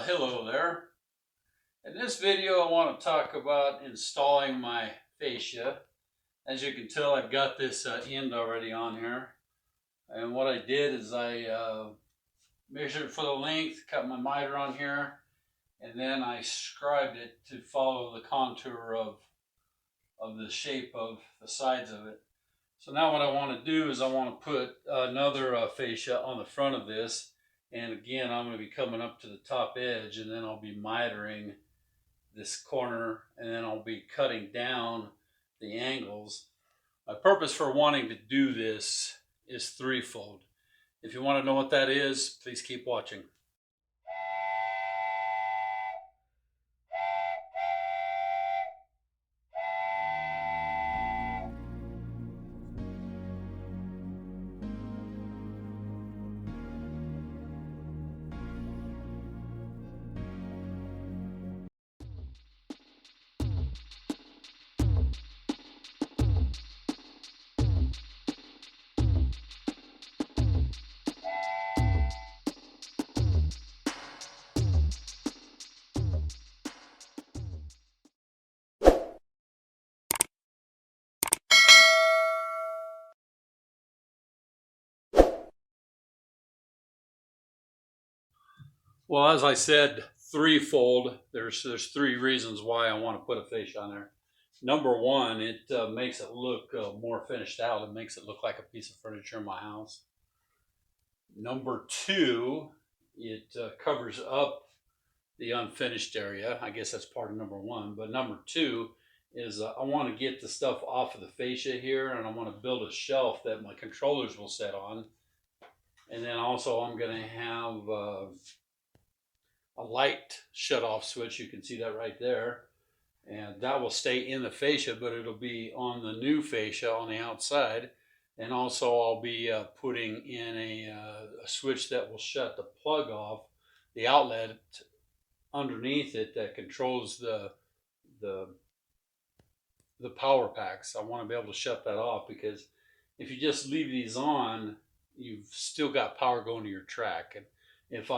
Hello there. In this video I want to talk about installing my fascia. As you can tell, I've got this end already on here, and what I did is I measured for the length, cut my miter on here, and then I scribed it to follow the contour of the shape of the sides of it. So now what I want to do is I want to put another fascia on the front of this. And again, I'm going to be coming up to the top edge, and then I'll be mitering this corner, and then I'll be cutting down the angles. My purpose for wanting to do this is threefold. If you want to know what that is, please keep watching. Well, as I said, threefold. There's three reasons why I want to put a fascia on there. Number one, it makes it look more finished out. It makes it look like a piece of furniture in my house. Number two, it covers up the unfinished area. I guess that's part of number one. But number two is I want to get the stuff off of the fascia here, and I want to build a shelf that my controllers will set on. And then also I'm going to have a light shut-off switch. You can see that right there. And that will stay in the fascia, but it'll be on the new fascia on the outside. And also I'll be putting in a switch that will shut the plug off, the outlet underneath it that controls the power packs. I want to be able to shut that off, because if you just leave these on, you've still got power going to your track. And if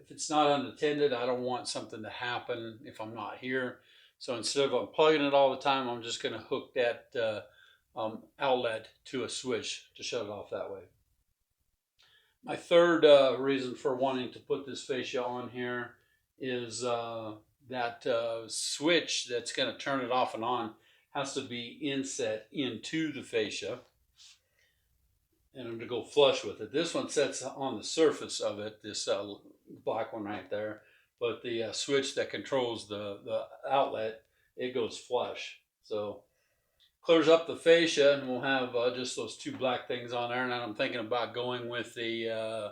it's not unattended, I don't want something to happen if I'm not here. So instead of unplugging it all the time, I'm just going to hook that outlet to a switch to shut it off that way. My third reason for wanting to put this fascia on here is that switch that's going to turn it off and on has to be inset into the fascia, and I'm going to go flush with it. This one sets on the surface of it, this black one right there, but the switch that controls the outlet, it goes flush. So clears up the fascia, and we'll have just those two black things on there. And I'm thinking about going with the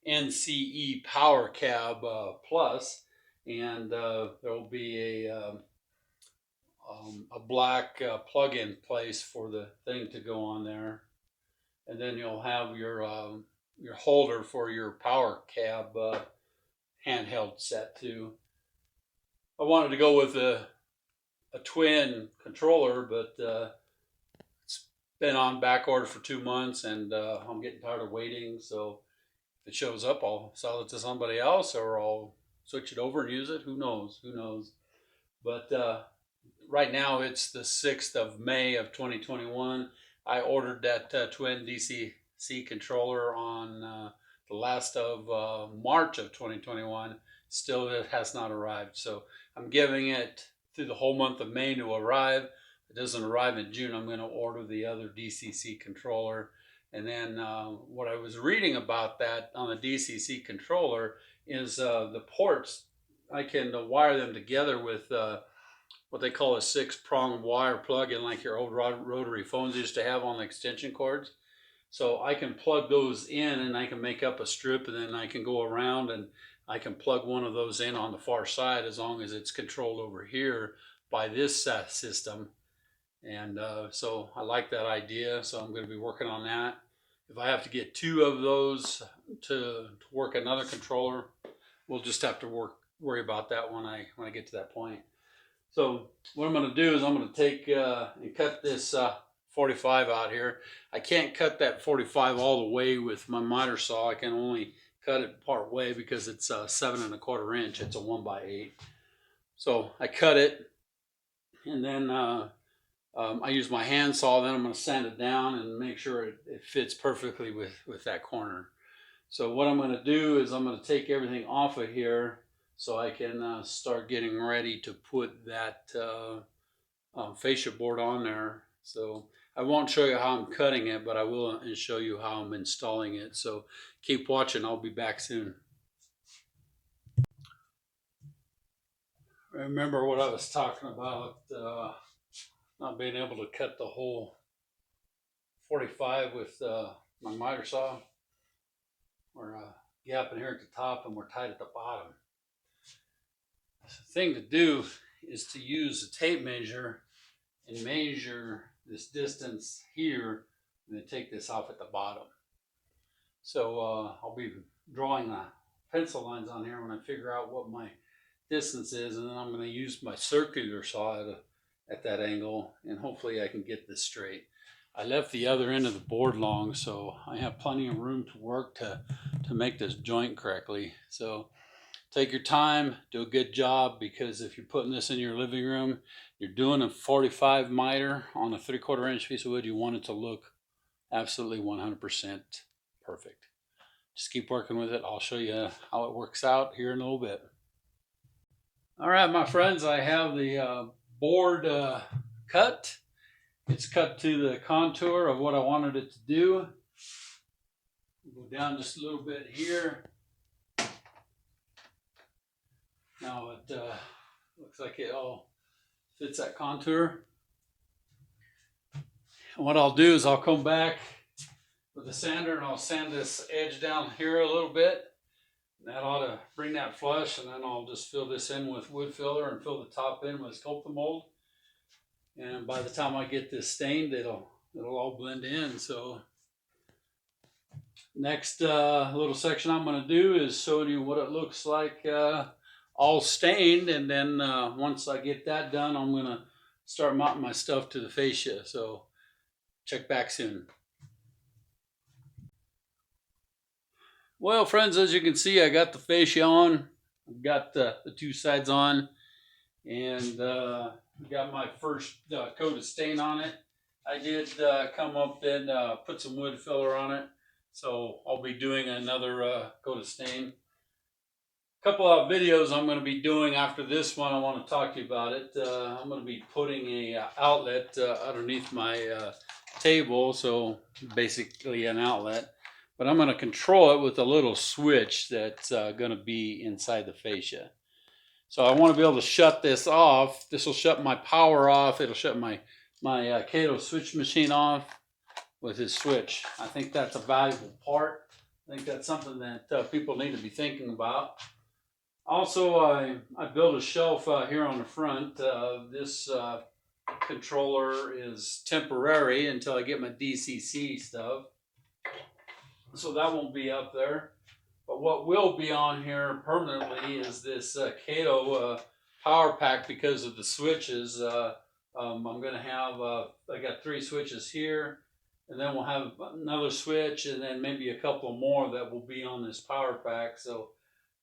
NCE Power Cab Plus, and there will be a black plug-in place for the thing to go on there, and then you'll have your holder for your power cab handheld set too. I wanted to go with a twin controller, but it's been on back order for 2 months, and I'm getting tired of waiting. So if it shows up, I'll sell it to somebody else, or I'll switch it over and use it. Who knows? Who knows? But right now it's the 6th of May of 2021. I ordered that twin DCC controller on the last of March of 2021. Still, it has not arrived. So I'm giving it through the whole month of May to arrive. If it doesn't arrive in June, I'm going to order the other DCC controller. And then what I was reading about that on the DCC controller is the ports. I can wire them together with what they call a 6-prong wire plug-in, like your old rotary phones used to have on the extension cords. So I can plug those in, and I can make up a strip, and then I can go around and I can plug one of those in on the far side, as long as it's controlled over here by this system. And so I like that idea, so I'm going to be working on that. If I have to get 2 of those to work another controller, we'll just have to worry about that when I get to that point. So what I'm going to do is I'm going to take and cut this 45 out here. I can't cut that 45 all the way with my miter saw. I can only cut it part way because it's 7¼ inch. It's a 1x8. So I cut it, and then I use my handsaw. Then I'm going to sand it down and make sure it fits perfectly with that corner. So what I'm going to do is I'm going to take everything off of here so I can start getting ready to put that fascia board on there. So I won't show you how I'm cutting it, but I will show you how I'm installing it. So keep watching. I'll be back soon. Remember what I was talking about, not being able to cut the whole 45 with my miter saw. We're gapping here at the top and we're tight at the bottom. The thing to do is to use a tape measure and measure this distance here, and then take this off at the bottom. So I'll be drawing pencil lines on here when I figure out what my distance is, and then I'm going to use my circular saw at that angle, and hopefully I can get this straight. I left the other end of the board long, so I have plenty of room to work to make this joint correctly. So take your time, do a good job, because if you're putting this in your living room, you're doing a 45 miter on a 3/4 inch piece of wood, you want it to look absolutely 100% perfect. Just keep working with it. I'll show you how it works out here in a little bit. All right, my friends, I have the board cut. It's cut to the contour of what I wanted it to do. Go down just a little bit here. Now it looks like it all fits that contour. And what I'll do is I'll come back with the sander and I'll sand this edge down here a little bit. That ought to bring that flush, and then I'll just fill this in with wood filler and fill the top in with sculpting mold. And by the time I get this stained, it'll all blend in. So next little section I'm going to do is show you what it looks like all stained, and then once I get that done, I'm going to start mounting my stuff to the fascia. So check back soon. Well, friends, as you can see, I got the fascia on. I've got the two sides on, and got my first coat of stain on it. I did come up and put some wood filler on it, so I'll be doing another coat of stain. A couple of videos I'm going to be doing after this one. I want to talk to you about it. I'm going to be putting a outlet underneath my table, so basically an outlet. But I'm going to control it with a little switch that's going to be inside the fascia. So I want to be able to shut this off. This will shut my power off. It'll shut my Kato switch machine off with his switch. I think that's a valuable part. I think that's something that people need to be thinking about. Also, I built a shelf here on the front. This controller is temporary until I get my DCC stuff. So that won't be up there. But what will be on here permanently is this Kato power pack because of the switches. I'm going to have, I got 3 switches here, and then we'll have another switch, and then maybe a couple more that will be on this power pack. So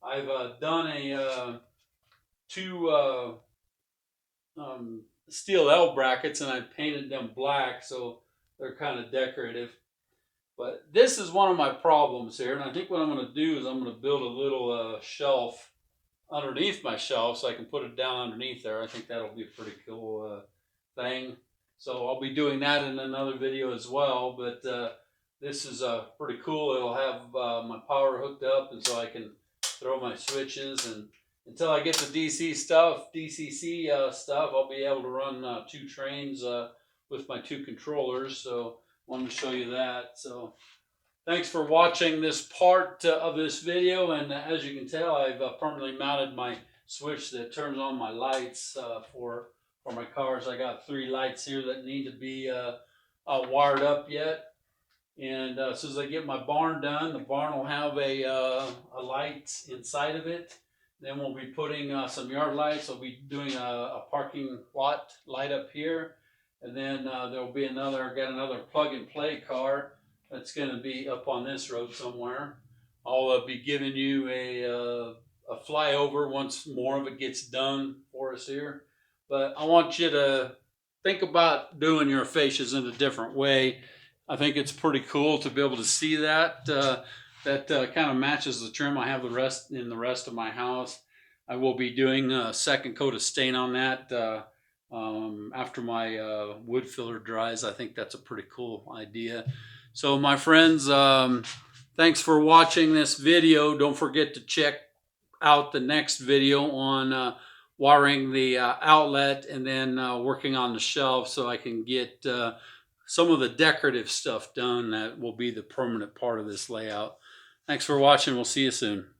I've done a 2 steel L brackets, and I painted them black, so they're kind of decorative. But this is one of my problems here, and I think what I'm going to do is I'm going to build a little shelf underneath my shelf so I can put it down underneath there. I think that'll be a pretty cool thing. So I'll be doing that in another video as well, but this is pretty cool. It'll have my power hooked up, and so I can throw my switches, and until I get the DCC stuff, I'll be able to run 2 trains with my 2 controllers. So wanted to show you that. So thanks for watching this part of this video, and as you can tell, I've permanently mounted my switch that turns on my lights for my cars. I got 3 lights here that need to be wired up yet, and as soon as I get my barn done, the barn will have a light inside of it. Then we'll be putting some yard lights. I'll be doing a parking lot light up here. And then there'll be another plug and play car that's going to be up on this road somewhere. I'll be giving you a flyover once more of it gets done for us here. But I want you to think about doing your fascias in a different way. I think it's pretty cool to be able to see that. That kind of matches the trim I have the rest of my house. I will be doing a second coat of stain on that after my wood filler dries. I think that's a pretty cool idea. So my friends, thanks for watching this video. Don't forget to check out the next video on wiring the outlet and then working on the shelf so I can get some of the decorative stuff done that will be the permanent part of this layout. Thanks for watching. We'll see you soon.